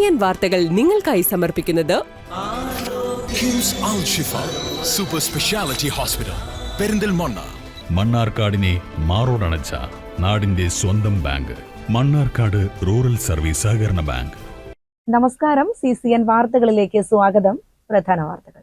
CCN വാർത്തകൾ നിങ്ങൾക്കായി സമർപ്പിക്കുന്നത് കിംസ് അൽ ഷിഫ സൂപ്പർ സ്പെഷ്യാലിറ്റി ഹോസ്പിറ്റൽ പെരിന്തൽമണ്ണ. മണ്ണാർക്കാടിനെ മാറോടണച്ച നാടിന്റെ സ്വന്തം ബാങ്ക് മണ്ണാർക്കാട് റൂറൽ സർവീസ് സഹകരണ ബാങ്ക്. നമസ്കാരം. CCN വാർത്തകളിലേക്ക് സ്വാഗതം. പ്രധാന വാർത്തകൾ.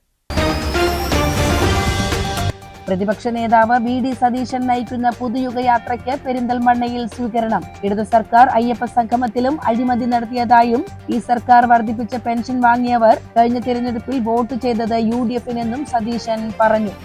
പ്രതിപക്ഷ നേതാവ് VD സതീശൻ നയിക്കുന്ന പുതുയുഗയാത്രയ്ക്ക് പെരിന്തൽമണ്ണയിൽ സ്വീകരണം. ഇടതു സർക്കാർ അയ്യപ്പ സംഗമത്തിലും അഴിമതി നടത്തിയതായും ഈ സർക്കാർ വർദ്ധിപ്പിച്ച പെൻഷൻ വാങ്ങിയവർ കഴിഞ്ഞ തിരഞ്ഞെടുപ്പിൽ വോട്ട് ചെയ്തത് UDFനെന്നും സതീശൻ പറഞ്ഞു.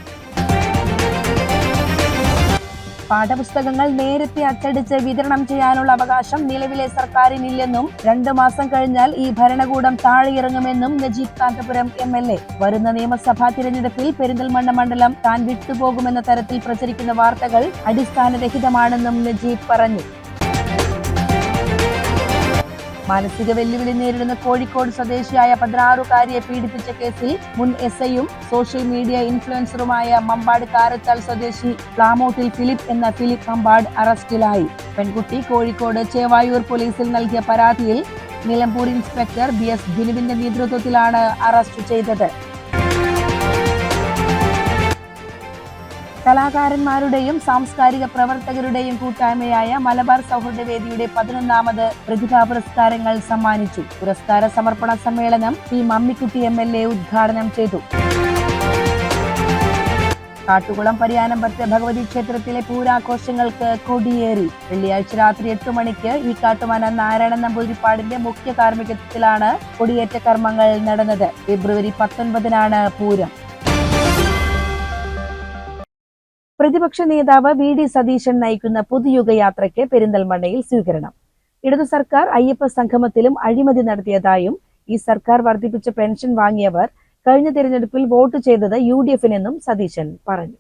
പാഠപുസ്തകങ്ങൾ നേരത്തെ അച്ചടിച്ച് വിതരണം ചെയ്യാനുള്ള അവകാശം നിലവിലെ സർക്കാരിനില്ലെന്നും 2 മാസം കഴിഞ്ഞാൽ ഈ ഭരണകൂടം താഴെയിറങ്ങുമെന്നും നജീബ് കാന്തപുരം MLA. വരുന്ന നിയമസഭാ തിരഞ്ഞെടുപ്പിൽ പെരിന്തൽമണ്ണ മണ്ഡലം താൻ വിട്ടുപോകുമെന്ന തരത്തിൽ പ്രചരിക്കുന്ന വാർത്തകൾ അടിസ്ഥാനരഹിതമാണെന്നും നജീബ് പറഞ്ഞു. മാനസിക വെല്ലുവിളി നേരിടുന്ന കോഴിക്കോട് സ്വദേശിയായ 16-കാരിയെ പീഡിപ്പിച്ച കേസിൽ മുൻ SIയും സോഷ്യൽ മീഡിയ ഇൻഫ്ലുവൻസറുമായ മമ്പാട് കാരച്ചാൽ സ്വദേശി പ്ലാമോട്ടിൽ ഫിലിപ്പ് എന്ന ഫിലിപ്പ് മമ്പാട് അറസ്റ്റിലായി. പെൺകുട്ടി കോഴിക്കോട് ചേവായൂർ പോലീസിൽ നൽകിയ പരാതിയിൽ നിലമ്പൂർ ഇൻസ്പെക്ടർ BS ബിനുവിന്റെ നേതൃത്വത്തിലാണ് അറസ്റ്റ് ചെയ്തത്. കലാകാരന്മാരുടെയും സാംസ്കാരിക പ്രവർത്തകരുടെയും കൂട്ടായ്മയായ മലബാർ സൗഹൃദവേദിയുടെ 11ാമത് പ്രതിഭാ പുരസ്കാരങ്ങൾ സമ്മാനിച്ചു. പുരസ്കാര സമർപ്പണ സമ്മേളനം P. മമ്മിക്കുട്ടി MLA ഉദ്ഘാടനം ചെയ്തു. കാട്ടുകുളം പരിയാനമ്പത്ത് ഭഗവതി ക്ഷേത്രത്തിലെ പൂരാഘോഷങ്ങൾക്ക് കൊടിയേറി. വെള്ളിയാഴ്ച രാത്രി 8 മണിക്ക് ഈ കാട്ടുമന നാരായണൻ നമ്പൂതിരിപ്പാടിന്റെ മുഖ്യ കാർമ്മികത്വത്തിലാണ് കൊടിയേറ്റ കർമ്മങ്ങൾ നടന്നത്. ഫെബ്രുവരി 19-നാണ് പൂരം. പ്രതിപക്ഷ നേതാവ് VD സതീശൻ നയിക്കുന്ന പുതുയുഗയാത്രയ്ക്ക് പെരിന്തൽമണ്ണയിൽ സ്വീകരണം. ഇടതു സർക്കാർ അയ്യപ്പ സംഗമത്തിലും അഴിമതി നടത്തിയതായും ഈ സർക്കാർ വർദ്ധിപ്പിച്ച പെൻഷൻ വാങ്ങിയവർ കഴിഞ്ഞ തിരഞ്ഞെടുപ്പിൽ വോട്ട് ചെയ്തത് UDFനെന്നും സതീശൻ പറഞ്ഞു.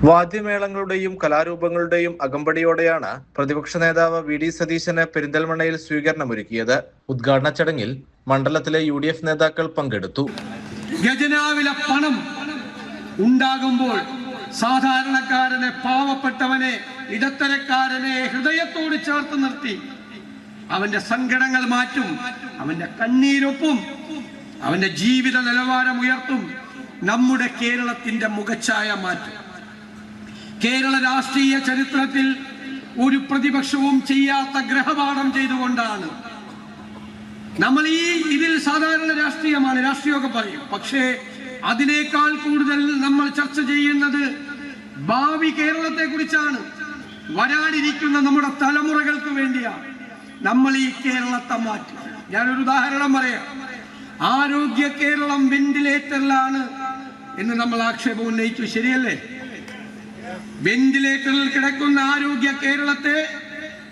വാദ്യമേളങ്ങളുടെയും കലാരൂപങ്ങളുടെയും അകമ്പടിയോടെയാണ് പ്രതിപക്ഷ നേതാവ് VD സതീശന് പെരിന്തൽമണ്ണയിൽ സ്വീകരണമൊരുക്കിയത്. ഉദ്ഘാടന ചടങ്ങിൽ മണ്ഡലത്തിലെ UDF നേതാക്കൾ പങ്കെടുത്തു. ഖജനാവിലെ പണം ഉണ്ടാകുമ്പോൾ സാധാരണക്കാരനെ, പാവപ്പെട്ടവനെ, ഇടത്തരക്കാരനെ ഹൃദയത്തോട് ചേർത്ത് നിർത്തി അവന്റെ സങ്കടങ്ങൾ മാറ്റും, അവന്റെ കണ്ണീരൊപ്പും, അവന്റെ ജീവിത നിലവാരം ഉയർത്തും, നമ്മുടെ കേരളത്തിന്റെ മുഖച്ഛായ മാറ്റും. കേരള രാഷ്ട്രീയ ചരിത്രത്തിൽ ഒരു പ്രതിപക്ഷവും ചെയ്യാത്ത ഗ്രഹപാഠം ചെയ്തുകൊണ്ടാണ് നമ്മൾ ഇതിൽ സാധാരണ രാഷ്ട്രീയമൊക്കെ പറയും. പക്ഷേ അതിനേക്കാൾ കൂടുതൽ നമ്മൾ ചർച്ച ചെയ്യുന്നത് ഭാവി കേരളത്തെ കുറിച്ചാണ്. വരാനിരിക്കുന്ന നമ്മുടെ തലമുറകൾക്ക് വേണ്ടിയാണ് നമ്മൾ ഈ കേരളത്തെ മാറ്റും. ഞാനൊരു ഉദാഹരണം പറയാം. ആരോഗ്യ കേരളം വെന്റിലേറ്ററിലാണ് എന്ന് നമ്മൾ ആക്ഷേപം ഉന്നയിച്ചു, ശരിയല്ലേ? വെന്റിലേറ്ററിൽ കിടക്കുന്ന ആരോഗ്യ കേരളത്തെ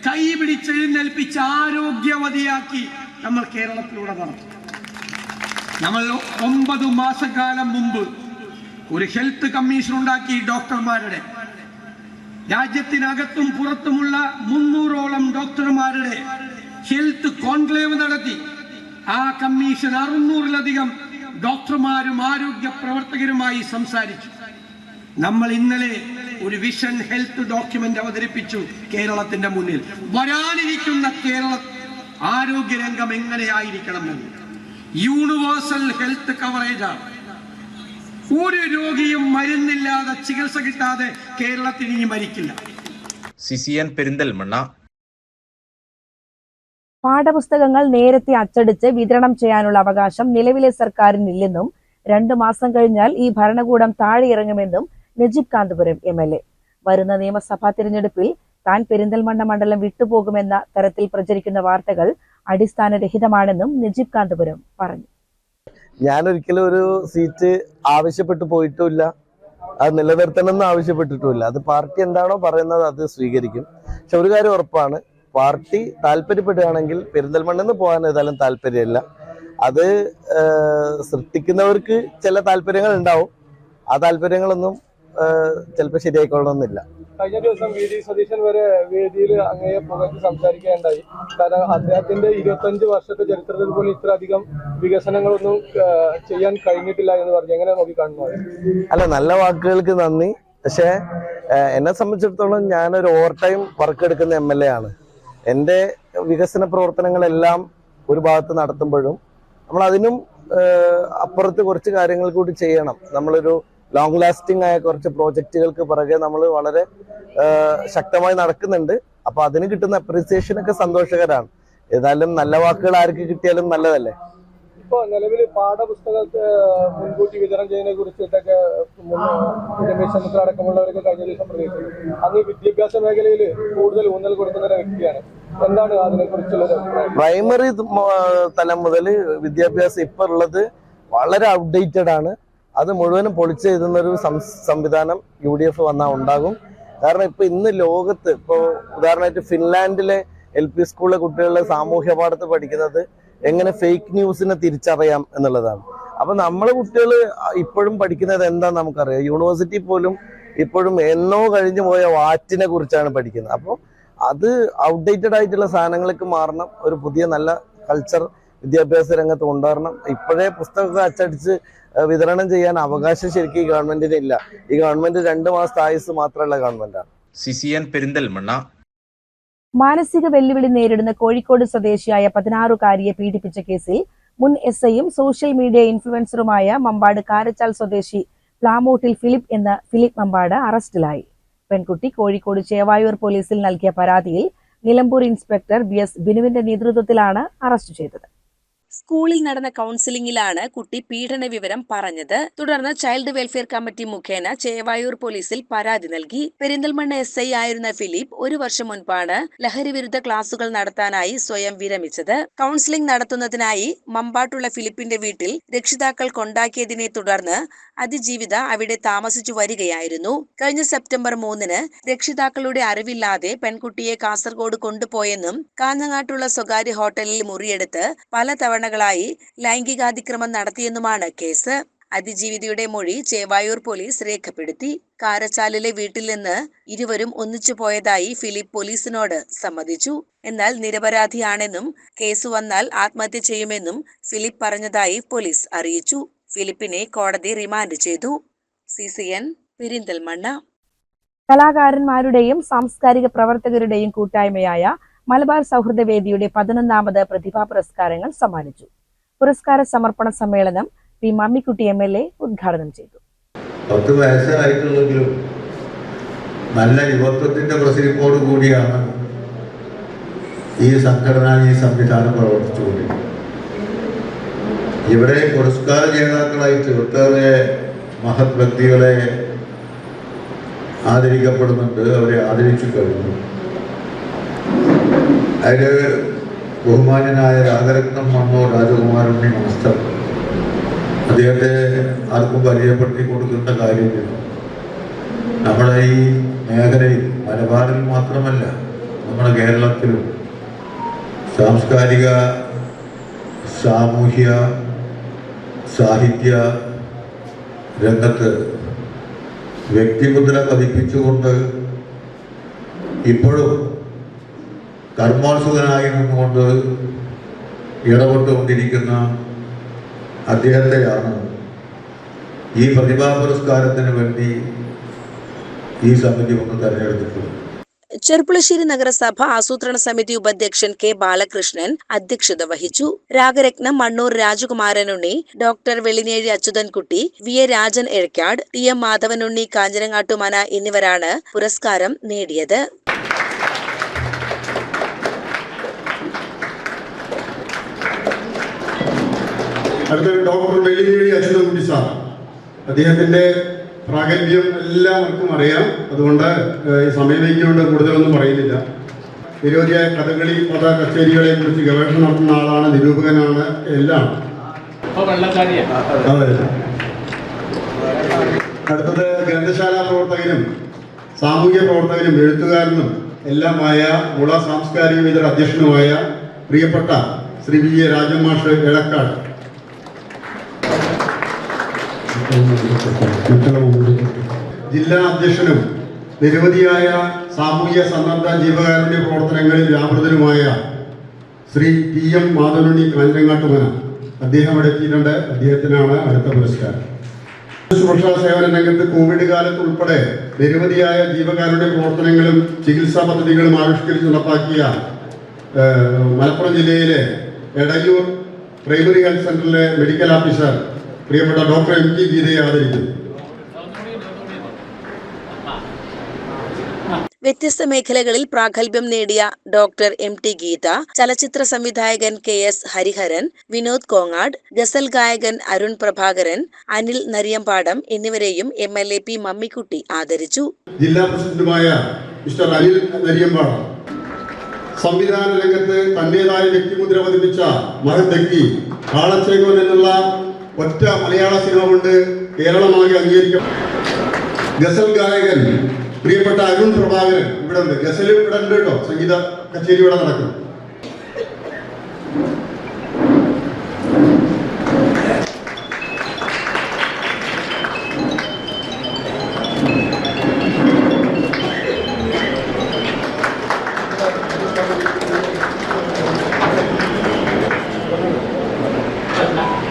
കൈപിടിച്ചെഴുന്നേൽപ്പിച്ച് ആരോഗ്യവതിയാക്കി നമ്മൾ കേരളത്തിലൂടെ നടത്തും. നമ്മൾ 9 മാസക്കാലം മുമ്പ് ഒരു ഹെൽത്ത് കമ്മീഷൻ ഉണ്ടാക്കി. ഡോക്ടർമാരുടെ, രാജ്യത്തിനകത്തും പുറത്തുമുള്ള 300ഓളം ഡോക്ടർമാരുടെ ഹെൽത്ത് കോൺക്ലേവ് നടത്തി. ആ കമ്മീഷൻ 600-ലധികം ഡോക്ടർമാരും ആരോഗ്യ പ്രവർത്തകരുമായി സംസാരിച്ചു. നമ്മൾ ഇന്നലെ ഒരു വിഷൻ ഹെൽത്ത് ഡോക്യുമെന്റ് അവതരിപ്പിച്ചു കേരളത്തിന്റെ മുന്നിൽ. വരാനിരിക്കുന്ന കേരള ആരോഗ്യരംഗം എങ്ങനെയായിരിക്കണമെന്ന് യൂണിവേഴ്സൽ ഹെൽത്ത് കവറേജാണ്. ഒരു രോഗിയും മരുന്നില്ലാതെ ചികിത്സ കിട്ടാതെ കേരളത്തിൽ ഇനി മരിക്കില്ല. CCN പെരിന്തൽമണ്ണ. പാഠപുസ്തകങ്ങൾ നേരത്തെ അച്ചടിച്ച് വിതരണം ചെയ്യാനുള്ള അവകാശം നിലവിലെ സർക്കാരിനില്ലെന്നും 2 മാസം കഴിഞ്ഞാൽ ഈ ഭരണകൂടം താഴെയിറങ്ങുമെന്നും നജീബ് കാന്തപുരം MLA. വരുന്ന നിയമസഭാ തിരഞ്ഞെടുപ്പിൽ താൻ പെരിന്തൽമണ്ണ മണ്ഡലം വിട്ടുപോകുമെന്ന തരത്തിൽ പ്രചരിക്കുന്ന വാർത്തകൾ അടിസ്ഥാനരഹിതമാണെന്നും നജീബ് കാന്തപുരം പറഞ്ഞു. ഞാനൊരിക്കലും ഒരു സീറ്റ് ആവശ്യപ്പെട്ടു പോയിട്ടുമില്ല, അത് നിലനിർത്തണമെന്ന് ആവശ്യപ്പെട്ടിട്ടുമില്ല. അത് പാർട്ടി എന്താണോ പറയുന്നത് അത് സ്വീകരിക്കും. പക്ഷെ ഒരു കാര്യം ഉറപ്പാണ്, പാർട്ടി താല്പര്യപ്പെടുകയാണെങ്കിൽ പെരിന്തൽമണ്ണെന്ന് പോകാൻ ഏതായാലും താല്പര്യമില്ല. അത് സൃഷ്ടിക്കുന്നവർക്ക് ചില താല്പര്യങ്ങൾ ഉണ്ടാവും, ആ താല്പര്യങ്ങളൊന്നും ചിലപ്പോൾ ശരിയായിക്കൊള്ളണമെന്നില്ല. കഴിഞ്ഞ ദിവസം VD സതീശൻ വരെ വേദിയിൽ അങ്ങയെ പുകഴ്ത്തി സംസാരിക്കുകയുണ്ടായി. കാരണം അദ്ദേഹത്തിന്റെ 25 വർഷത്തെ ചരിത്രത്തിൽ പോലും ഇത്രയധികം വികസനങ്ങളൊന്നും ചെയ്യാൻ കഴിഞ്ഞിട്ടില്ല എന്ന് പറഞ്ഞു. എങ്ങനെ നോക്കി കാണുന്നത്? അല്ല, നല്ല വാക്കുകൾക്ക് നന്ദി. പക്ഷെ എന്നെ സംബന്ധിച്ചിടത്തോളം ഞാനൊരു ഓവർ ടൈം വർക്ക് എടുക്കുന്ന MLA ആണ്. എൻ്റെ വികസന പ്രവർത്തനങ്ങളെല്ലാം ഒരു ഭാഗത്ത് നടത്തുമ്പോഴും നമ്മൾ അതിനും അപ്പുറത്ത് കുറച്ച് കാര്യങ്ങൾ കൂടി ചെയ്യണം. നമ്മളൊരു ലോങ് ലാസ്റ്റിംഗ് ആയ കുറച്ച് പ്രോജക്റ്റുകൾക്ക് പുറകെ നമ്മൾ വളരെ ശക്തമായി നടക്കുന്നുണ്ട്. അപ്പൊ അതിന് കിട്ടുന്ന അപ്രീസിയേഷൻ ഒക്കെ സന്തോഷകരമാണ്. ഏതായാലും നല്ല വാക്കുകൾ ആർക്ക് കിട്ടിയാലും നല്ലതല്ലേ. ഇപ്പോൾ നിലവിൽ പാഠപുസ്തകത്തെ മുൻകൂട്ടി വിതരണം ചെയ്യുന്നതിനെ കുറിച്ചിട്ടൊക്കെ രമേശ് ചെന്നിത്തല അടക്കമുള്ളവരൊക്കെ കഴിഞ്ഞ ദിവസം പ്രതീക്ഷിച്ചു. അങ്ങ് വിദ്യാഭ്യാസ മേഖലയിൽ കൂടുതൽ ഊന്നൽ കൊടുക്കുന്ന ഒരു വ്യക്തിയാണ്. എന്താണ് അതിനെ കുറിച്ചുള്ള പ്രൈമറി തലം മുതൽ വിദ്യാഭ്യാസം ഇപ്പൊ ഉള്ളത് വളരെ ഔട്ട്ഡേറ്റഡ് ആണ്. അത് മുഴുവനും പൊളിച്ചെഴുതുന്ന ഒരു സംവിധാനം UDF വന്നാൽ ഉണ്ടാകും. കാരണം ഇപ്പൊ ഇന്ന് ലോകത്ത് ഇപ്പോൾ ഉദാഹരണമായിട്ട് ഫിൻലാൻഡിലെ LP സ്കൂളിലെ കുട്ടികളെ സാമൂഹ്യ പാഠത്ത് പഠിക്കുന്നത് എങ്ങനെ ഫേക്ക് ന്യൂസിനെ തിരിച്ചറിയാം എന്നുള്ളതാണ്. അപ്പൊ നമ്മളെ കുട്ടികൾ ഇപ്പോഴും പഠിക്കുന്നത് എന്താന്ന് നമുക്കറിയാം. യൂണിവേഴ്സിറ്റി പോലും ഇപ്പോഴും എന്നോ കഴിഞ്ഞു പോയ വാറ്റിനെ കുറിച്ചാണ് പഠിക്കുന്നത്. അപ്പോൾ അത് ഔട്ട്ഡേറ്റഡ് ആയിട്ടുള്ള സാധനങ്ങൾക്ക് മാറണം. ഒരു പുതിയ നല്ല കൾച്ചർ വിദ്യാഭ്യാസ രംഗത്ത് കൊണ്ടുവരണം. ഇപ്പോഴേ പുസ്തകമൊക്കെ അച്ചടിച്ച് വിതരണം ചെയ്യാൻ അവകാശം ശരിക്കും ഈ ഗവൺമെന്റിന് ഇല്ല. ഈ ഗവൺമെന്റ് 2 മാസത്തെ ആയുസ് മാത്രമുള്ള ഗവൺമെന്റാണ്. CCN പെരിന്തൽമണ്ണ. മാനസിക വെല്ലുവിളി നേരിടുന്ന കോഴിക്കോട് സ്വദേശിയായ 16-കാരിയെ പീഡിപ്പിച്ച കേസിൽ മുൻ SIയും സോഷ്യൽ മീഡിയ ഇൻഫ്ലുവൻസറുമായ മമ്പാട് കാരച്ചാൽ സ്വദേശി പ്ലാമോട്ടിൽ ഫിലിപ്പ് എന്ന ഫിലിപ്പ് മമ്പാട് അറസ്റ്റിലായി. പെൺകുട്ടി കോഴിക്കോട് ചേവായൂർ പോലീസിൽ നൽകിയ പരാതിയിൽ നിലമ്പൂർ ഇൻസ്പെക്ടർ BS ബിനുവിന്റെ നേതൃത്വത്തിലാണ് അറസ്റ്റ് ചെയ്തത്. സ്കൂളിൽ നടന്ന കൗൺസിലിംഗിലാണ് കുട്ടി പീഡന വിവരം പറഞ്ഞത്. തുടർന്ന് ചൈൽഡ് വെൽഫെയർ കമ്മിറ്റി മുഖേന ചേവായൂർ പോലീസിൽ പരാതി നൽകി. പെരിന്തൽമണ്ണ SI ആയിരുന്ന ഫിലിപ്പ് 1 വർഷം മുൻപാണ് ലഹരി വിരുദ്ധ ക്ലാസുകൾ നടത്താനായി സ്വയം വിരമിച്ചത്. കൗൺസിലിംഗ് നടത്തുന്നതിനായി മമ്പാട്ടുള്ള ഫിലിപ്പിന്റെ വീട്ടിൽ രക്ഷിതാക്കൾ കൊണ്ടാക്കിയതിനെ തുടർന്ന് അതിജീവിത അവിടെ താമസിച്ചു വരികയായിരുന്നു. കഴിഞ്ഞ സെപ്റ്റംബർ 3-ന് രക്ഷിതാക്കളുടെ അറിവില്ലാതെ പെൺകുട്ടിയെ കാസർഗോഡ് കൊണ്ടുപോയെന്നും കാഞ്ഞങ്ങാട്ടുള്ള സ്വകാര്യ ഹോട്ടലിൽ മുറിയെടുത്ത് പലതവണകളായി ലൈംഗികാതിക്രമം നടത്തിയെന്നുമാണ് കേസ്. അതിജീവിതയുടെ മൊഴി ചേവായൂർ പോലീസ് രേഖപ്പെടുത്തി. കാരച്ചാലിലെ വീട്ടിൽ നിന്ന് ഇരുവരും ഒന്നിച്ചു പോയതായി ഫിലിപ്പ് പോലീസിനോട് സമ്മതിച്ചു. എന്നാൽ നിരപരാധിയാണെന്നും കേസ് വന്നാൽ ആത്മഹത്യ ചെയ്യുമെന്നും ഫിലിപ്പ് പറഞ്ഞതായി പോലീസ് അറിയിച്ചു. ഫിലിപ്പിനെ കോടതി റിമാൻഡ് ചെയ്തു. CCN പെരിന്തൽമണ്ണ. കലാകാരന്മാരുടെയും സാംസ്കാരിക പ്രവർത്തകരുടെയും കൂട്ടായ്മയായ മലബാർ സൗഹൃദവേദിയുടെ 11ാമത് പ്രതിഭാ പുരസ്കാരങ്ങൾ സമ്മാനിച്ചു. പുരസ്കാര സമർപ്പണ സമ്മേളനം P. മമ്മിക്കുട്ടി MLA ഉദ്ഘാടനം ചെയ്തു. 10 വയസ്സായിട്ടുള്ളെങ്കിലും നല്ല യുവത്വത്തിന്റെ പ്രസരിപ്പോട് കൂടിയാണ് ഈ സംഘടന, ഈ സംവിധാനം പ്രവർത്തിച്ചുകൊണ്ടിരിക്കുന്നത്. ഇവിടെ പുരസ്കാര ജേതാക്കളായിട്ട് ഒട്ടേറെ മഹത് വ്യക്തികളെ ആദരിക്കപ്പെടുന്നുണ്ട്. അവരെ ആദരിച്ചു കഴിഞ്ഞു. അതിൽ ബഹുമാന്യനായ രാജരത്നം മണ്ണൂർ രാജകുമാരൻ മാസ്റ്റർ, അദ്ദേഹത്തെ ആർക്കും പരിചയപ്പെടുത്തി കൊടുക്കേണ്ട കാര്യമില്ല. നമ്മുടെ ഈ മേഖലയിൽ മലബാറിൽ മാത്രമല്ല നമ്മുടെ കേരളത്തിലും സാംസ്കാരിക, സാമൂഹ്യ, സാഹിത്യ രംഗത്ത് വ്യക്തിമുദ്ര പതിപ്പിച്ചുകൊണ്ട് ഇപ്പോഴും കർമ്മോത്സുകനായി നിന്നുകൊണ്ട് ഇടപെട്ടുകൊണ്ടിരിക്കുന്ന അദ്ദേഹത്തെയാണ് ഈ പ്രതിഭാ പുരസ്കാരത്തിന് വേണ്ടി ഈ സമിതി ഒന്ന് തെരഞ്ഞെടുത്തിട്ടുള്ളത്. ചെർപ്പുളശ്ശേരി നഗരസഭ ആസൂത്രണ സമിതി ഉപാധ്യക്ഷൻ കെ ബാലകൃഷ്ണൻ അധ്യക്ഷത വഹിച്ചു. Ragaratnam Mannur Rajakumaranunni, doctor Velinezhi Achuthankutty, V A Rajan Ezhakkad, T M Madhavanunni Kanjirangattumana എന്നിവരാണ് പുരസ്കാരം നേടിയത്. അടുത്ത ഡോക്ടർ വെളിനേഴി അച്യുതൻകുട്ടി സാർ, അദ്ദേഹത്തിന്റെ പ്രാഗൽഭ്യം എല്ലാവർക്കും അറിയാം. അതുകൊണ്ട് സമയവൈക്യമുണ്ട് കൂടുതലൊന്നും പറയുന്നില്ല. നിരവധിയായ കഥകളി പദ കച്ചേരികളെ കുറിച്ച് ഗവേഷണം നടത്തുന്ന ആളാണ്, നിരൂപകനാണ്, എല്ലാം. അടുത്തത് ഗ്രന്ഥശാല പ്രവർത്തകനും സാമൂഹ്യ പ്രവർത്തകനും എഴുത്തുകാരനും എല്ലാമായ മുള സാംസ്കാരിക വേദിയുടെ അധ്യക്ഷനുമായ പ്രിയപ്പെട്ട ശ്രീ വി എ രാജമാഷ് എളക്കാട്. ജില്ലാ അധ്യക്ഷനും നിരവധിയായ സാമൂഹ്യ സന്നദ്ധ ജീവകാരുണ്യ പ്രവർത്തനങ്ങളിൽ വ്യാപൃതനുമായ ശ്രീ ടി എം മാധവനുണ്ണി കാഞ്ഞിരങ്ങാട്ടുമന, അദ്ദേഹം ഇവിടെ എത്തിയിട്ടുണ്ട്. അദ്ദേഹത്തിനാണ് അടുത്ത പുരസ്കാരം. സുരക്ഷാ സേവന രംഗത്ത് കോവിഡ് കാലത്ത് ഉൾപ്പെടെ നിരവധിയായ ജീവകാരുണ്യ പ്രവർത്തനങ്ങളും ചികിത്സാ പദ്ധതികളും ആവിഷ്കരിച്ച് നടപ്പാക്കിയ മലപ്പുറം ജില്ലയിലെ എടയൂർ പ്രൈമറി ഹെൽത്ത് സെന്ററിലെ മെഡിക്കൽ ഓഫീസർ പ്രിയപ്പെട്ട ഡോക്ടർ എം ടി ഗീതയെ ആദരിക്കുന്നു. വ്യത്യസ്ത മേഖലകളിൽ പ്രാഗൽഭ്യം നേടിയ ഡോക്ടർ എം ടി ഗീത, ചലച്ചിത്ര സംവിധായകൻ കെ എസ് ഹരിഹരൻ, വിനോദ് കോങ്ങാട്, ഗസൽ ഗായകൻ അരുൺ പ്രഭാകരൻ, അനിൽ നരിയമ്പാടം എന്നിവരെയും MLA പി മമ്മിക്കുട്ടി ആദരിച്ചു. ജില്ലാ പ്രസിഡന്റുമായ മിസ്റ്റർ അനിൽ നരിയമ്പാടം, സംവിധാന രംഗത്ത് തന്റേതായ വ്യക്തിമുദ്ര പതിപ്പിച്ച മഹത് വ്യക്തി, കാളച്ചേകോൻ എന്നുള്ള ഒറ്റ മലയാള സിനിമ കൊണ്ട് കേരളമാകെ അംഗീകരിക്കും. ഗസൽ ഗായകൻ പ്രിയപ്പെട്ട അരുൺ പ്രഭാകരൻ ഇവിടെ ഉണ്ട്. ഗസൽ ഇവിടെ ഉണ്ട് കേട്ടോ, സംഗീത കച്ചേരി ഇവിടെ നടക്കും.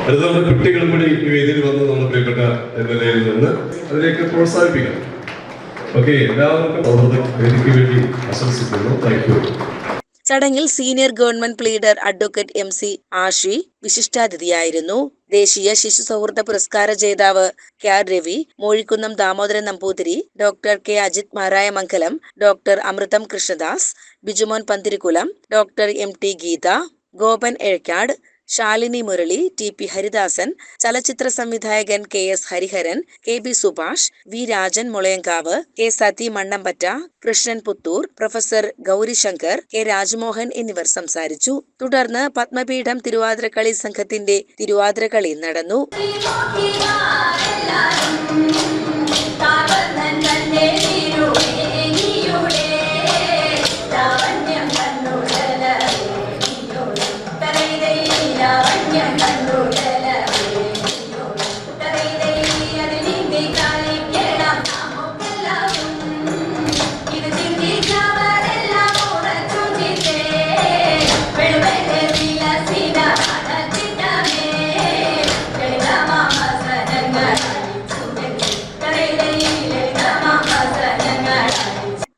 അത് നമ്മുടെ കുട്ടികളും കൂടി ഈ വേദിയിൽ വന്ന് നമ്മുടെ പ്രിയപ്പെട്ട MLA നിന്ന് അതിലേക്ക് പ്രോത്സാഹിപ്പിക്കണം. ഓക്കെ, എല്ലാവർക്കും വേദിക്ക് വേണ്ടി ആശംസിക്കുന്നു. Thank you. ചടങ്ങിൽ senior government pleader advocate MC Ashi വിശിഷ്ടാതിഥിയായിരുന്നു. ദേശീയ ശിശു സൗഹൃദ പുരസ്കാര ജേതാവ് KR Ravi, Mozhikkunnam Damodaran Namboothiri, doctor K Ajith Marayamangalam, doctor Amritham Krishnadas, Bijumon Panthirikkulam, doctor MT Geetha, Gopan Ezhakkad, Shalini Murali, TP Haridasan, ചലച്ചിത്ര സംവിധായകൻ KS Hariharan, KB Subhash, V Rajan Mulayankavu, K Sathi Mannampatta, Krishnan Puthur, professor Gaurishankar, K Rajmohan എന്നിവർ സംസാരിച്ചു. തുടർന്ന് പത്മപീഠം തിരുവാതിരക്കളി സംഘത്തിന്റെ തിരുവാതിരക്കളി നടന്നു.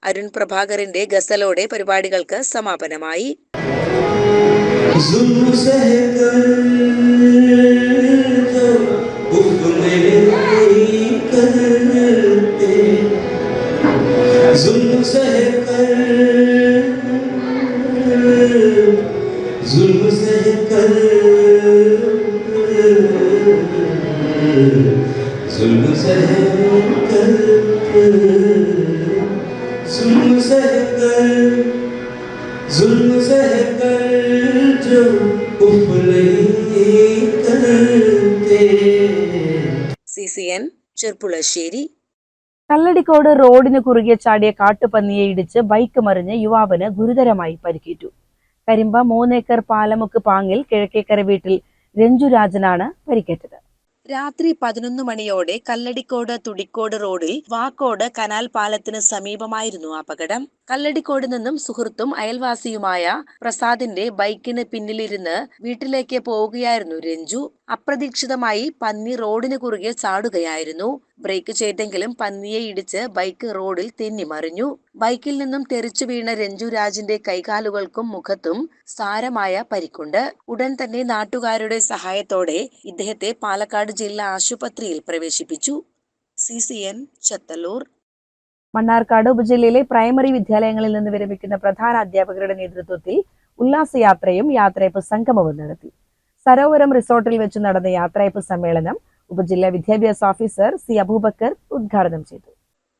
അരുൺ പ്രഭാകരന്റെ ഗസലോടെ പരിപാടികൾക്ക് സമാപനമായി. CCN ചെർപ്പുളശ്ശേരി. കല്ലടിക്കോട് റോഡിന് കുറുകെ ചാടിയ കാട്ടുപന്നിയെ ഇടിച്ച് ബൈക്ക് മറിഞ്ഞ് യുവാവിന് ഗുരുതരമായി പരിക്കേറ്റു. കരിമ്പ 3 ഏക്കർ പാലമുക്ക് പാങ്ങിൽ കിഴക്കേക്കര വീട്ടിൽ രഞ്ജുരാജനാണ് പരിക്കേറ്റത്. രാത്രി 11 മണിയോടെ കല്ലടിക്കോട് തുടിക്കോട് റോഡിൽ വാക്കോട് കനാൽ പാലത്തിന് സമീപമായിരുന്നു അപകടം. കല്ലടിക്കോട് നിന്നും സുഹൃത്തും അയൽവാസിയുമായ പ്രസാദിന്റെ ബൈക്കിന് പിന്നിലിരുന്ന് വീട്ടിലേക്ക് പോവുകയായിരുന്നു രഞ്ജു. അപ്രതീക്ഷിതമായി പന്നി റോഡിന് കുറുകെ ചാടുകയായിരുന്നു. ബ്രേക്ക് ചെയ്തെങ്കിലും പന്നിയെ ഇടിച്ച് ബൈക്ക് റോഡിൽ തെന്നിമറിഞ്ഞു. ബൈക്കിൽ നിന്നും തെറിച്ചു വീണ രഞ്ജു രാജിന്റെ കൈകാലുകൾക്കും മുഖത്തും സാരമായ പരിക്കുണ്ട്. ഉടൻ തന്നെ നാട്ടുകാരുടെ സഹായത്തോടെ ഇദ്ദേഹത്തെ പാലക്കാട് ജില്ലാ ആശുപത്രിയിൽ പ്രവേശിപ്പിച്ചു. CCN ചത്തല്ലൂർ. മണ്ണാർക്കാട് ഉപജില്ലയിലെ പ്രൈമറി വിദ്യാലയങ്ങളിൽ നിന്ന് വിരമിക്കുന്ന പ്രധാന അധ്യാപകരുടെ നേതൃത്വത്തിൽ ഉല്ലാസയാത്രയും യാത്രയപ്പ് സംഗമവും നടത്തി. സരോവരം റിസോർട്ടിൽ വെച്ച് നടന്ന യാത്രയപ്പ് സമ്മേളനം ഉപജില്ലാ വിദ്യാഭ്യാസ ഓഫീസർ C അബൂബക്കർ ഉദ്ഘാടനം ചെയ്തു.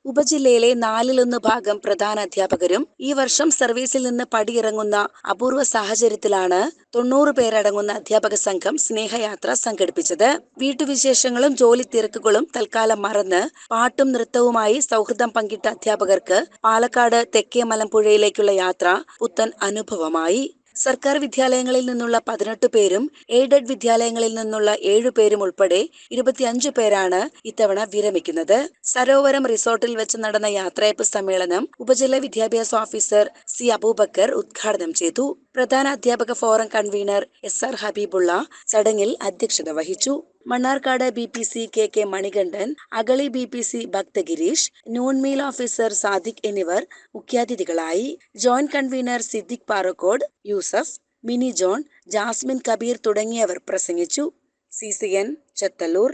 ഉപജില്ലയിലെ 1/4 പ്രധാന അധ്യാപകരും ഈ വർഷം സർവീസിൽ നിന്ന് പടിയിറങ്ങുന്ന അപൂർവ സാഹചര്യത്തിലാണ് 90 പേരടങ്ങുന്ന അധ്യാപക സംഘം സ്നേഹയാത്ര സംഘടിപ്പിച്ചത്. വീട്ടുവിശേഷങ്ങളും ജോലി തിരക്കുകളും തൽക്കാലം മറന്ന് പാട്ടും നൃത്തവുമായി സൗഹൃദം പങ്കിട്ട അധ്യാപകർക്ക് പാലക്കാട് തെക്കേ മലമ്പുഴയിലേക്കുള്ള യാത്ര പുത്തൻ അനുഭവമായി. സർക്കാർ വിദ്യാലയങ്ങളിൽ നിന്നുള്ള 18 പേരും എയ്ഡഡ് വിദ്യാലയങ്ങളിൽ നിന്നുള്ള 7 പേരും ഉൾപ്പെടെ 25 പേരാണ് ഇത്തവണ വിരമിക്കുന്നത്. സരോവരം റിസോർട്ടിൽ വെച്ച് നടന്ന യാത്രയപ്പ് സമ്മേളനം ഉപജില്ലാ വിദ്യാഭ്യാസ ഓഫീസർ C അബൂബക്കർ ഉദ്ഘാടനം ചെയ്തു. പ്രധാന അധ്യാപക ഫോറം കൺവീനർ SR ഹബീബുള്ള ചടങ്ങിൽ അധ്യക്ഷത വഹിച്ചു. Mannarkkad BPC KK Manikandan, Agali BPC Bhakthagireesh, noon meal officer Sadiq എന്നിവർ മുഖ്യാതിഥികളായി. Joint convener Siddique Parakkode, Yusuf, Mini John, Jasmin Kabeer തുടങ്ങിയവർ പ്രസംഗിച്ചു. CCN ചത്തല്ലൂർ.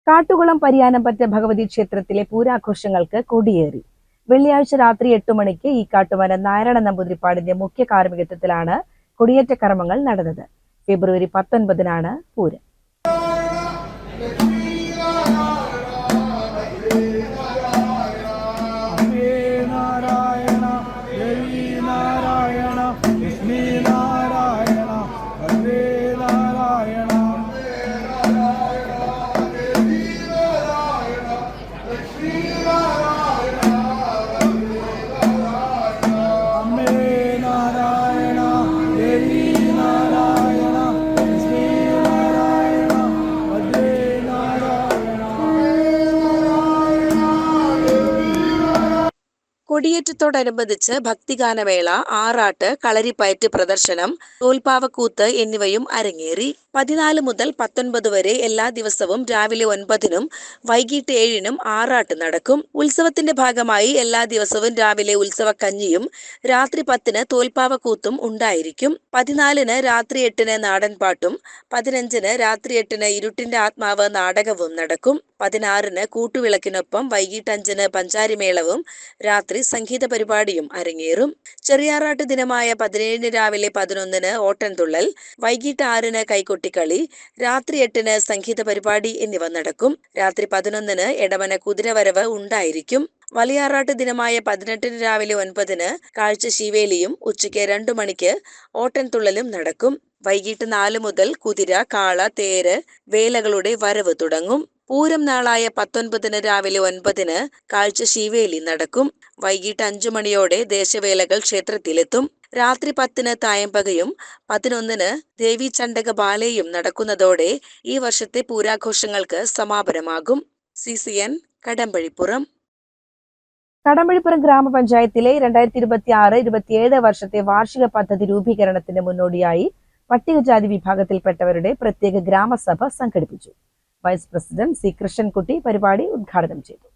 കാട്ടുകുളം പരിയാനംപറ്റ ഭഗവതി ക്ഷേത്രത്തിലെ പൂരാഘോഷങ്ങൾക്ക് കൊടിയേറി. വെള്ളിയാഴ്ച രാത്രി 8 മണിക്ക് ഈ കാട്ടുമന നാരായണ നമ്പൂതിരിപ്പാടിന്റെ മുഖ്യ കാർമ്മികത്വത്തിലാണ് കൊടിയേറ്റ കർമ്മങ്ങൾ നടന്നത്. ഫെബ്രുവരി 19 പൂരം. കൊടിയേറ്റത്തോടനുബന്ധിച്ച് ഭക്തിഗാനമേള, ആറാട്ട്, കളരിപ്പയറ്റ് പ്രദർശനം, തോൽപ്പാവക്കൂത്ത് എന്നിവയും അരങ്ങേറി. 14 മുതൽ 19 വരെ എല്ലാ ദിവസവും രാവിലെ 9-നും വൈകിട്ട് 7-നും ആറാട്ട് നടക്കും. ഉത്സവത്തിന്റെ ഭാഗമായി എല്ലാ ദിവസവും രാവിലെ ഉത്സവക്കഞ്ഞിയും രാത്രി 10-ന് തോൽപ്പാവക്കൂത്തും ഉണ്ടായിരിക്കും. 14-ന് രാത്രി 8-ന് നാടൻപാട്ടും 15-ന് രാത്രി 8-ന് ഇരുട്ടിന്റെ ആത്മാവ് നാടകവും നടക്കും. 16-ന് കൂട്ടുവിളക്കിനൊപ്പം വൈകിട്ട് 5-ന് പഞ്ചാരിമേളവും രാത്രി സംഗീത പരിപാടിയും അരങ്ങേറും. ചെറിയാറാട്ട് ദിനമായ 17-ന് രാവിലെ 11-ന് ഓട്ടൻതുള്ളൽ, വൈകിട്ട് 6-ന് കൈകൊട്ടിക്കളി, രാത്രി 8-ന് സംഗീത പരിപാടി എന്നിവ നടക്കും. രാത്രി 11-ന് എടവന കുതിരവരവ് ഉണ്ടായിരിക്കും. വലിയാറാട്ട് ദിനമായ 18-ന് രാവിലെ 9-ന് കാഴ്ച ശീവേലിയും ഉച്ചയ്ക്ക് 2 മണിക്ക് ഓട്ടൻതുള്ളലും നടക്കും. വൈകിട്ട് 4 മുതൽ കുതിര, കാള, തേര്, വേലകളുടെ വരവ് തുടങ്ങും. പൂരം നാളായ 19-ന് രാവിലെ 9-ന് കാഴ്ച ശീവേലി നടക്കും. വൈകിട്ട് 5 മണിയോടെ ദേശവേലകൾ ക്ഷേത്രത്തിലെത്തും. രാത്രി 10-ന് തായമ്പകയും 11-ന് ദേവീ ചണ്ഡക ബാലയും നടക്കുന്നതോടെ ഈ വർഷത്തെ പൂരാഘോഷങ്ങൾക്ക് സമാപനമാകും. CCN കടമ്പഴിപ്പുറം. കടമ്പഴിപ്പുറം ഗ്രാമപഞ്ചായത്തിലെ 2026-27 വർഷത്തെ വാർഷിക പദ്ധതി രൂപീകരണത്തിന് മുന്നോടിയായി പട്ടികജാതി വിഭാഗത്തിൽപ്പെട്ടവരുടെ പ്രത്യേക ഗ്രാമസഭ സംഘടിപ്പിച്ചു. വൈസ് പ്രസിഡന്റ് C കൃഷ്ണൻകുട്ടി പരിപാടി ഉദ്ഘാടനം ചെയ്തു.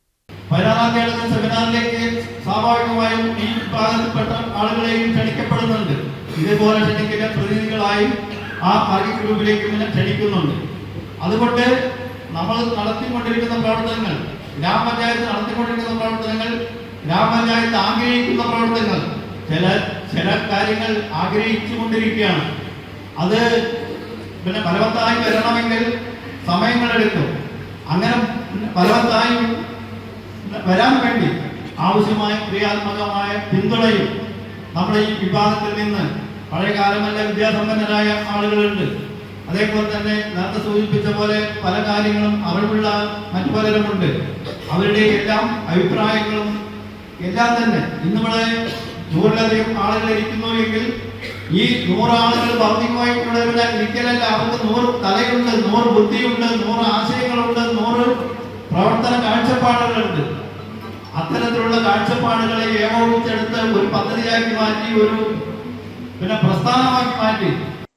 സെമിനാറിലേക്ക് സ്വാഭാവികമായും ഈ വിഭാഗത്തിൽപ്പെട്ട ആളുകളെയും ക്ഷണിക്കപ്പെടുന്നുണ്ട്. ഇതേപോലെ ക്ഷണിക്കുന്ന പ്രതിനിധികളായും ആ ടാർഗറ്റ് ഗ്രൂപ്പിലേക്ക് ക്ഷണിക്കുന്നുണ്ട്. അതുകൊണ്ട് നമ്മൾ നടത്തിക്കൊണ്ടിരിക്കുന്ന പ്രവർത്തനങ്ങൾ, ഗ്രാമപഞ്ചായത്ത് നടത്തിക്കൊണ്ടിരിക്കുന്ന പ്രവർത്തനങ്ങൾ, ഗ്രാമപഞ്ചായത്ത് ആഗ്രഹിക്കുന്ന പ്രവർത്തനങ്ങൾ, ചില കാര്യങ്ങൾ ആഗ്രഹിച്ചുകൊണ്ടിരിക്കുകയാണ്. അത് ഫലവത്തായി വരണമെങ്കിൽ സമയങ്ങളെടുക്കും. അങ്ങനെ ഫലവത്തായി വരാൻ വേണ്ടി ആവശ്യമായ ക്രിയാത്മകമായ പിന്തുണയും നമ്മുടെ ഈ വിഭാഗത്തിൽ നിന്ന് പഴയകാലമല്ല വിദ്യാസമ്പന്നരായ ആളുകളുണ്ട്. അതേപോലെ തന്നെ നേരത്തെ സൂചിപ്പിച്ച പോലെ പല കാര്യങ്ങളും അറിവുള്ള മറ്റു പലരുമുണ്ട്. അവരുടെ എല്ലാം അഭിപ്രായങ്ങളും എല്ലാം തന്നെ ഇന്നിവിടെ 100-ലധികം ആളുകൾ ഇരിക്കുന്നു എങ്കിൽ ഈ 100 ആളുകൾ ഭൗതികമായിട്ടുള്ള ഇരിക്കലല്ല. അവർക്ക് 100 തലയുണ്ട്, 100 ബുദ്ധിയുണ്ട്, 100 ആശയങ്ങളുണ്ട്, 100 പ്രവർത്തന കാഴ്ചപ്പാടുകളുണ്ട്. അത്തരത്തിലുള്ള കാഴ്ചപ്പാടുകളെ ഏകോപിച്ചെടുത്ത് ഒരു പദ്ധതിയാക്കി മാറ്റി, ഒരു പ്രസ്ഥാനമാക്കി മാറ്റി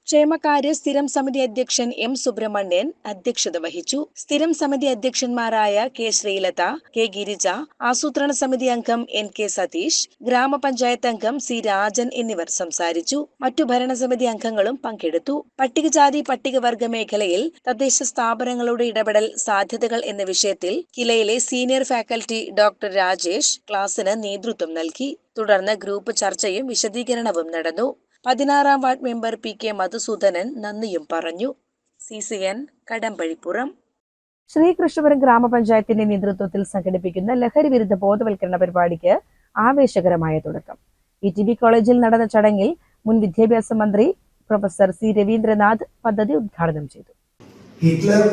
ക്ഷേമകാര്യ സ്ഥിരം സമിതി അധ്യക്ഷൻ എം സുബ്രഹ്മണ്യൻ അധ്യക്ഷത വഹിച്ചു. സ്ഥിരം സമിതി അധ്യക്ഷന്മാരായ കെ ശ്രീലത, കെ ഗിരിജ, ആസൂത്രണ സമിതി അംഗം എൻ കെ സതീഷ്, ഗ്രാമപഞ്ചായത്ത് അംഗം സി രാജൻ എന്നിവർ സംസാരിച്ചു. മറ്റു ഭരണസമിതി അംഗങ്ങളും പങ്കെടുത്തു. പട്ടികജാതി പട്ടികവർഗ മേഖലയിൽ തദ്ദേശ സ്ഥാപനങ്ങളുടെ ഇടപെടൽ സാധ്യതകൾ എന്ന വിഷയത്തിൽ കിലയിലെ സീനിയർ ഫാക്കൽറ്റി ഡോക്ടർ രാജേഷ് ക്ലാസിന് നേതൃത്വം നൽകി. തുടർന്ന് ഗ്രൂപ്പ് ചർച്ചയും വിശദീകരണവും നടന്നു. 16-ാം ward member P K Madhusoodanan നന്ദിയും പറഞ്ഞു. CCN കടമ്പഴിപ്പുറം. ശ്രീകൃഷ്ണപുരം ഗ്രാമപഞ്ചായത്തിന്റെ നേതൃത്വത്തിൽ സംഘടിപ്പിക്കുന്ന ലഹരി വിരുദ്ധ ബോധവൽക്കരണ പരിപാടിക്ക് ആവേശകരമായ തുടക്കം. ETB കോളേജിൽ നടന്ന ചടങ്ങിൽ മുൻ വിദ്യാഭ്യാസ മന്ത്രി പ്രൊഫസർ സി രവീന്ദ്രനാഥ് പദ്ധതി ഉദ്ഘാടനം ചെയ്തു. ഹിറ്റ്ലർ,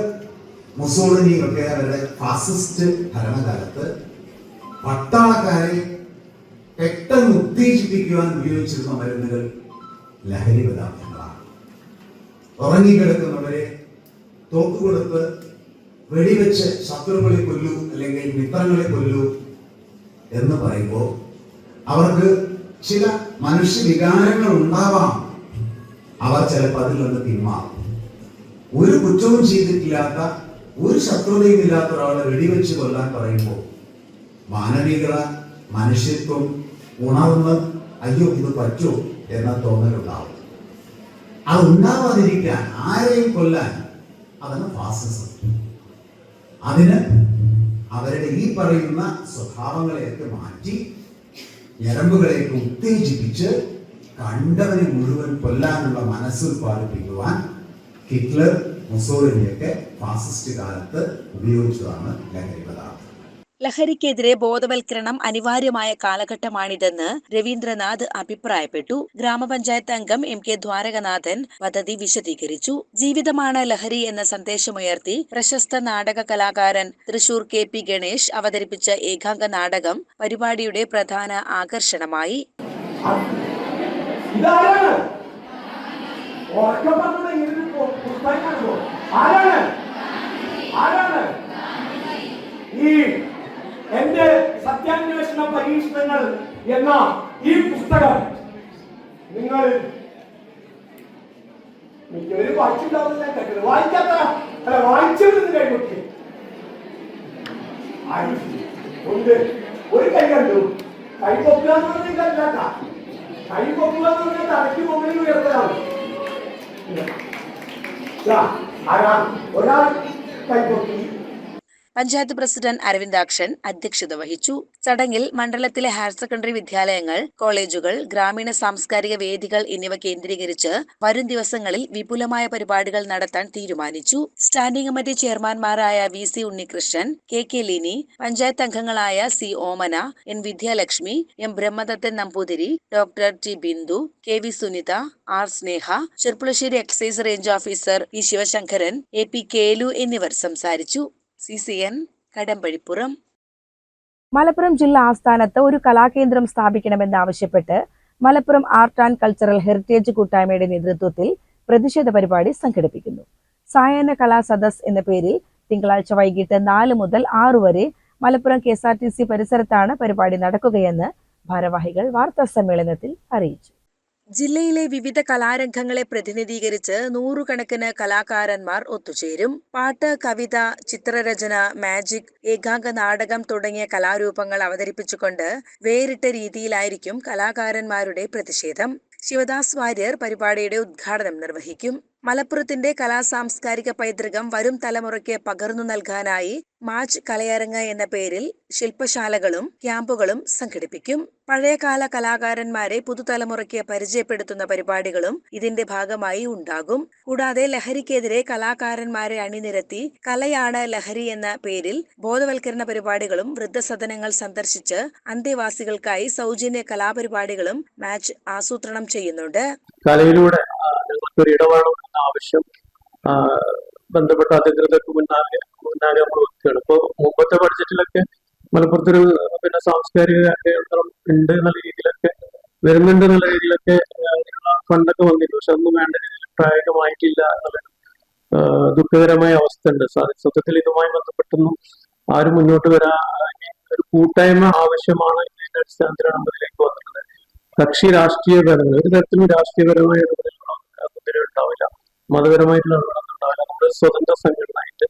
മുസോളിനി ഒക്കെ അവരുടെ ഫാസിസ്റ്റ് ഭരണകാലത്ത് പട്ടാളക്കാരെ പെട്ടെന്ന് ഉത്തേജിപ്പിക്കുവാൻ ഉപയോഗിച്ചിരുന്ന മരുന്നുകൾ ലഹരി പദാർത്ഥങ്ങളാണ്. ഉറങ്ങിക്കിടക്കുന്നവരെ തോക്കുകൊടുത്ത് വെടിവെച്ച് ശത്രുക്കളെ കൊല്ലൂ അല്ലെങ്കിൽ മിത്രങ്ങളെ കൊല്ലൂ എന്ന് പറയുമ്പോൾ അവർക്ക് ചില മനുഷ്യ വികാരങ്ങൾ ഉണ്ടാവാം. അവർ ചിലപ്പോൾ അതിൽ നിന്ന് പിന്മാറും. ഒരു കുറ്റവും ചെയ്തിട്ടില്ലാത്ത, ഒരു ശത്രുതയും ഇല്ലാത്ത ഒരാളെ വെടിവെച്ച് കൊല്ലാൻ പറയുമ്പോൾ മാനവികത, മനുഷ്യത്വം ഉണർന്ന് അയ്യോ ഇത് പറ്റോ എന്ന തോന്നലുണ്ടാവും. അത് ഉണ്ടാവാതിരിക്കാൻ, ആരെയും കൊല്ലാൻ, അതാണ് ഫാസിസം. അതിന് അവരുടെ ഈ പറയുന്ന സ്വഭാവങ്ങളെയൊക്കെ മാറ്റി ഞരമ്പുകളെയൊക്കെ ഉത്തേജിപ്പിച്ച് കണ്ടവനെ മുഴുവൻ കൊല്ലാനുള്ള മനസ്സ് ഉത്പാദിപ്പിക്കുവാൻ ഹിറ്റ്ലർ, മുസോളിനിയൊക്കെ ഫാസിസ്റ്റ് കാലത്ത് ഉപയോഗിച്ചതാണ് ലഹരി പദാർത്ഥം. ലഹരിക്കെതിരെ ബോധവൽക്കരണം അനിവാര്യമായ കാലഘട്ടമാണിതെന്ന് രവീന്ദ്രനാഥ് അഭിപ്രായപ്പെട്ടു. ഗ്രാമപഞ്ചായത്ത് അംഗം എം കെ ദ്വാരകനാഥൻ പദ്ധതി വിശദീകരിച്ചു. ജീവിതമാണ് ലഹരി എന്ന സന്ദേശമുയർത്തി പ്രശസ്ത നാടക കലാകാരൻ തൃശൂർ KP ഗണേഷ് അവതരിപ്പിച്ച ഏകാംഗ നാടകം പരിപാടിയുടെ പ്രധാന ആകർഷണമായി. എന്റെ സത്യാന്വേഷണ പരീക്ഷണങ്ങൾ എന്ന ഈ പുസ്തകം നിങ്ങൾ മിക്കവരും വായിച്ചിട്ടുണ്ടാവുന്ന ഞാൻ കേട്ടത്. വായിക്കാത്ത വായിച്ചെടുത്ത് കൈപൊക്കി ഉണ്ട്. ഒരു കൈ കണ്ടു. കൈ പൊക്കുക എന്ന് പറഞ്ഞാൽ കൈ പൊക്കുക എന്ന് പറഞ്ഞാൽ തലയ്ക്ക് മുകളിൽ ഉയർത്തലാണ്. ഒരാൾ കൈ പൊക്കി. പഞ്ചായത്ത് പ്രസിഡന്റ് അരവിന്ദാക്ഷൻ അധ്യക്ഷത വഹിച്ചു. ചടങ്ങിൽ മണ്ഡലത്തിലെ ഹയർ സെക്കൻഡറി വിദ്യാലയങ്ങൾ, കോളേജുകൾ, ഗ്രാമീണ സാംസ്കാരിക വേദികൾ എന്നിവ കേന്ദ്രീകരിച്ച് വരും ദിവസങ്ങളിൽ വിപുലമായ പരിപാടികൾ നടത്താൻ തീരുമാനിച്ചു. സ്റ്റാൻഡിംഗ് കമ്മിറ്റി ചെയർമാൻമാരായ VC ഉണ്ണികൃഷ്ണൻ, KK ലിനി, പഞ്ചായത്ത് അംഗങ്ങളായ C Omana, N Vidyalakshmi, M Brahmadathan Namboothiri, doctor T Bindu, KV Sunitha, R Sneha, Cherpulassery excise range officer E Sivasankaran, AP Kelu എന്നിവർ സംസാരിച്ചു. CCN കടമ്പഴിപ്പുറം. മലപ്പുറം ജില്ലാ ആസ്ഥാനത്ത് ഒരു കലാകേന്ദ്രം സ്ഥാപിക്കണമെന്നാവശ്യപ്പെട്ട് Malappuram art and cultural heritage കൂട്ടായ്മയുടെ നേതൃത്വത്തിൽ പ്രതിഷേധ പരിപാടി സംഘടിപ്പിക്കുന്നു. സായാഹ്ന കലാ സദസ് എന്ന പേരിൽ തിങ്കളാഴ്ച വൈകിട്ട് 4 മുതൽ 6 വരെ മലപ്പുറം KSRTC പരിസരത്താണ് പരിപാടി നടക്കുകയെന്ന് ഭാരവാഹികൾ വാർത്താ സമ്മേളനത്തിൽ അറിയിച്ചു. ജില്ലയിലെ വിവിധ കലാരംഗങ്ങളെ പ്രതിനിധീകരിച്ച് 100 കണക്കിന് കലാകാരന്മാർ ഒത്തുചേരും. പാട്ട്, കവിത, ചിത്രരചന, മാജിക്, ഏകാംഗ നാടകം തുടങ്ങിയ കലാരൂപങ്ങൾ അവതരിപ്പിച്ചുകൊണ്ട് വേറിട്ട രീതിയിലായിരിക്കും കലാകാരന്മാരുടെ പ്രതിഷേധം. ശിവദാസ് വാര്യർ പരിപാടിയുടെ ഉദ്ഘാടനം നിർവഹിക്കും. മലപ്പുറത്തിന്റെ കലാസാംസ്കാരിക പൈതൃകം വരും തലമുറയ്ക്ക് പകർന്നു നൽകാനായി മാച്ച് കലയരങ്ങ് എന്ന പേരിൽ ശില്പശാലകളും ക്യാമ്പുകളും സംഘടിപ്പിക്കും. പഴയകാല കലാകാരന്മാരെ പുതുതലമുറയ്ക്ക് പരിചയപ്പെടുത്തുന്ന പരിപാടികളും ഇതിന്റെ ഭാഗമായി ഉണ്ടാകും. കൂടാതെ ലഹരിക്കെതിരെ കലാകാരന്മാരെ അണിനിരത്തി കലയാണ് ലഹരി എന്ന പേരിൽ ബോധവൽക്കരണ പരിപാടികളും വൃദ്ധസദനങ്ങൾ സന്ദർശിച്ച് അന്തേവാസികൾക്കായി സൗജന്യ കലാപരിപാടികളും മാച്ച് ആസൂത്രണം ചെയ്യുന്നുണ്ട്. കലയിലൂടെ ഞങ്ങൾക്കൊരു ഇടപെടണമെന്ന ആവശ്യം ബന്ധപ്പെട്ട അധികൃതർക്ക് മുന്നാലെ നമ്മൾ വെക്കുകയാണ്. ഇപ്പോൾ മുമ്പത്തെ ബഡ്ജറ്റിലൊക്കെ മലപ്പുറത്തൊരു സാംസ്കാരിക കേന്ദ്രം ഉണ്ട് എന്നുള്ള രീതിയിലൊക്കെ വരുന്നുണ്ട് എന്നുള്ള രീതിയിലൊക്കെ ഫണ്ടൊക്കെ വന്നിരുന്നു. പക്ഷെ ഒന്നും വേണ്ട രീതിയിൽ പ്രായോഗികമായിട്ടില്ല എന്നുള്ളൊരു ദുഃഖകരമായ അവസ്ഥ ഉണ്ട്. സത്യത്തിൽ ഇതുമായി ബന്ധപ്പെട്ടൊന്നും ആരും മുന്നോട്ട് വരാൻ ഒരു കൂട്ടായ്മ ആവശ്യമാണ്. ഇതിന്റെ അടിസ്ഥാനത്തിലാണ് നമ്മളിലേക്ക് വന്നിട്ടുള്ളത്. കക്ഷി രാഷ്ട്രീയപരമായ ഒരു തരത്തിലും രാഷ്ട്രീയപരമായ ഉണ്ടാവില്ല. മതപരമായിട്ടുള്ള ഉണ്ടാവില്ല. നമ്മുടെ സ്വതന്ത്ര സംഘടനയായിട്ട്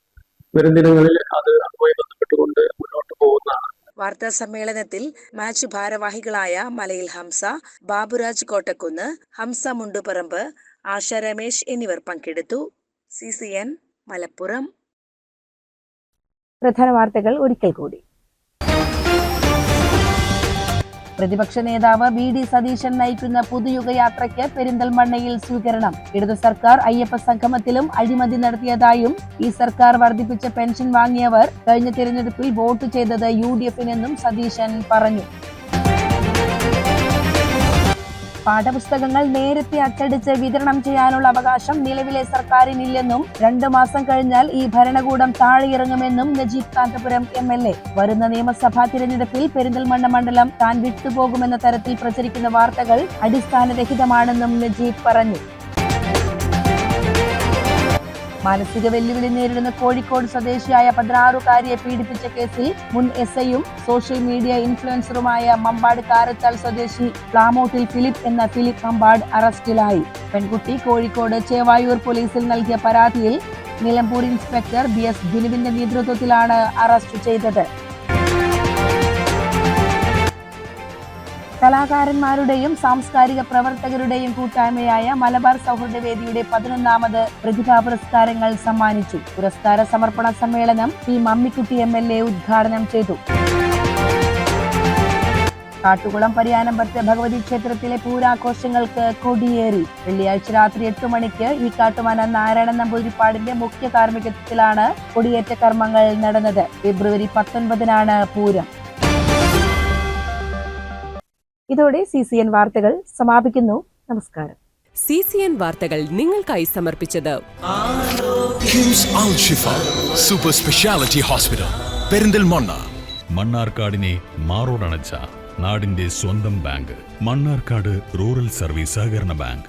വരും ദിനങ്ങളിൽ അത് അതുമായി ബന്ധപ്പെട്ടുകൊണ്ട് മുന്നോട്ട് പോകുന്നതാണ്. വാർത്താ സമ്മേളനത്തിൽ മാച്ച് ഭാരവാഹികളായ മലയിൽ ഹംസ, ബാബുരാജ് കോട്ടക്കുന്ന്, ഹംസ മുണ്ടുപറമ്പ്, ആശ രമേശ് എന്നിവർ പങ്കെടുത്തു. CCN മലപ്പുറം. പ്രധാന വാർത്തകൾ ഒരിക്കൽ കൂടി. പ്രതിപക്ഷ നേതാവ് VD സതീശൻ നയിക്കുന്ന പുതുയുഗയാത്രയ്ക്ക് പെരിന്തൽമണ്ണയിൽ സ്വീകരണം. ഇടതു സർക്കാർ അയ്യപ്പ സംഗമത്തിലും അഴിമതി നടത്തിയതായും ഈ സർക്കാർ വർദ്ധിപ്പിച്ച പെൻഷൻ വാങ്ങിയവർ കഴിഞ്ഞ തിരഞ്ഞെടുപ്പിൽ വോട്ട് ചെയ്തത് UDF-നെന്നും സതീശൻ പറഞ്ഞു. പാഠപുസ്തകങ്ങൾ നേരത്തെ അച്ചടിച്ച് വിതരണം ചെയ്യാനുള്ള അവകാശം നിലവിലെ സർക്കാരിനില്ലെന്നും 2 മാസം കഴിഞ്ഞാൽ ഈ ഭരണകൂടം താഴെയിറങ്ങുമെന്നും നജീബ് കാന്തപുരം MLA. വരുന്ന നിയമസഭാ തിരഞ്ഞെടുപ്പിൽ പെരിന്തൽമണ്ണ മണ്ഡലം താൻ വിട്ടുപോകുമെന്ന തരത്തിൽ പ്രചരിക്കുന്ന വാർത്തകൾ അടിസ്ഥാനരഹിതമാണെന്നും നജീബ് പറഞ്ഞു. മാനസിക വെല്ലുവിളി നേരിടുന്ന കോഴിക്കോട് സ്വദേശിയായ 16-കാരിയെ പീഡിപ്പിച്ച കേസിൽ മുൻ SIയും സോഷ്യൽ മീഡിയ ഇൻഫ്ലുവൻസറുമായ മമ്പാട് കാരത്താൽ സ്വദേശി പ്ലാമോട്ടിൽ ഫിലിപ്പ് എന്ന ഫിലിപ്പ് മമ്പാട് അറസ്റ്റിലായി. പെൺകുട്ടി കോഴിക്കോട് ചേവായൂർ പോലീസിൽ നൽകിയ പരാതിയിൽ നിലമ്പൂർ ഇൻസ്പെക്ടർ BS ബിനുവിന്റെ നേതൃത്വത്തിലാണ് അറസ്റ്റ് ചെയ്തത്. കലാകാരന്മാരുടെയും സാംസ്കാരിക പ്രവർത്തകരുടെയും കൂട്ടായ്മയായ മലബാർ സൗഹൃദവേദിയുടെ 11ാമത് പ്രതിഭാ പുരസ്കാരങ്ങൾ സമ്മാനിച്ചു. പുരസ്കാര സമർപ്പണ സമ്മേളനം P. മമ്മിക്കുട്ടി MLA ഉദ്ഘാടനം ചെയ്തു. കാട്ടുകുളം പരിയാനമ്പറ്റ ഭഗവതി ക്ഷേത്രത്തിലെ പൂരാഘോഷങ്ങൾക്ക് കൊടിയേറി. വെള്ളിയാഴ്ച രാത്രി 8 മണിക്ക് ഈ കാട്ടുമന നാരായണൻ നമ്പൂതിരിപ്പാടിന്റെ മുഖ്യ കാർമ്മികത്വത്തിലാണ് കൊടിയേറ്റ കർമ്മങ്ങൾ നടന്നത്. ഫെബ്രുവരി 19-നാണ് പൂരം. ഇതോടെ CCN വാർത്തകൾ സമാപിക്കുന്നു. നമസ്കാരം. CCN വാർത്തകൾ നിങ്ങൾക്കായി സമർപ്പിച്ചത് കിംസ് അൽ ഷിഫ സൂപ്പർ സ്പെഷ്യാലിറ്റി ഹോസ്പിറ്റൽ പെരിന്തൽമണ്ണ. മണ്ണാർക്കാടിനെ മാറോടണച്ച നാടിന്റെ സ്വന്തം ബാങ്ക് മണ്ണാർക്കാട് റൂറൽ സർവീസ് സഹകരണ ബാങ്ക്.